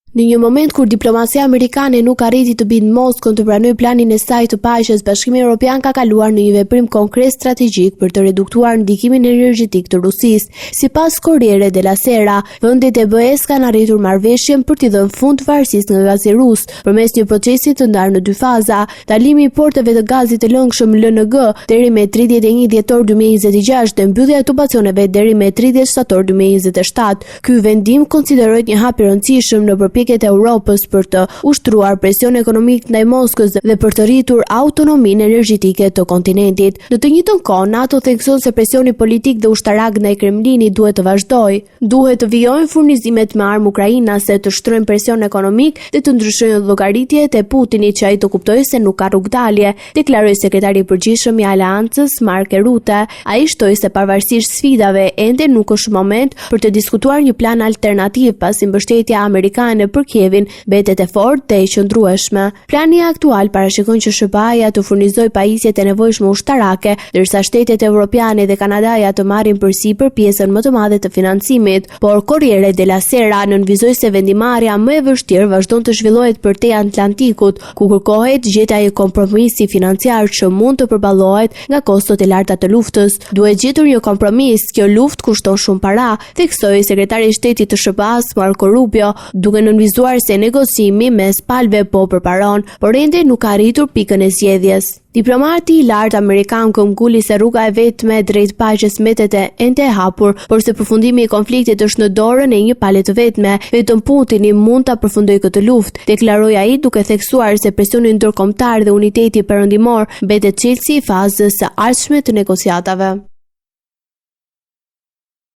Në një moment kur diplomacia amerikane nuk arriti të bindë Moskën të pranojë planin e saj të paqes, Bashkimi Evropian ka kaluar në një veprim konkret strategjik për të reduktuar ndikimin energjetik të Rusisë. Sipas Corriere della Sera, vendet e BE-s kanë arritur marrëveshjen për t'i dhënë fund varësisë nga gazi rus, përmes një procesi të ndarë në dy faza. Dalimi i porteve të gazit të lëngshëm LNG deri me 31 dhjetor 2026 dhe mbyllja e tubacioneve deri me 30 shtator 2027. Ky vendim konsiderohet një hap i rëndësishëm në përpjekjet e Europës për të ushtruar presion ekonomik ndaj Moskës dhe për të rritur autonominë energjetike të kontinentit. Në të njëjtën kohë, NATO thekson se presioni politik dhe ushtarak ndaj Kremlinit duhet të vazhdojë. Duhet të vijojnë furnizimet me armë ukrainase, të shtrojnë presion ekonomik dhe të ndryshojnë llogaritjet e Putinit që ai të kuptojë se nuk ka rrugë dalje, deklaroi sekretari i përgjithshëm i Aleancës Mark Rutte. Ai shtoi se pavarësisht sfidave, ende nuk është moment për të diskutuar një plan alternativ pasi mbështetja amerikane për Kievin mbetet e fortë dhe e qëndrueshme. Plani aktual parashikon që SBA-ja të furnizojë pajisjet e nevojshme ushtarake, ndërsa shtetet evropiane dhe Kanadaja të marrin përsipër pjesën më të madhe të financimit, por Corriere della Sera nënvizoi se vendimarrja më e vështirë vazhdon të zhvillohet përtej Atlantikut, ku kërkohet gjetja e kompromisi financiar që mund të përballohet nga kostot e larta të luftës. Duhet gjetur një kompromis, kjo luftë kushton shumë para, theksoi sekretari i shtetit të SBA-s Marco Rubio, duke nënvizuar se negocimi mes palëve po përparon, por ende nuk ka arritur pikën e zgjedhjes. Diplomati i lartë amerikan këmbguli se rruga e vetme drejt paqes mbetet ende e hapur, por se përfundimi i konfliktit është në dorën e një pale të vetme, vetëm Putini mund ta përfundojë këtë luftë, deklaroi ai duke theksuar se presioni ndërkombëtar dhe uniteti perëndimor mbetet çelësi i fazës së ardhshme të negociatave.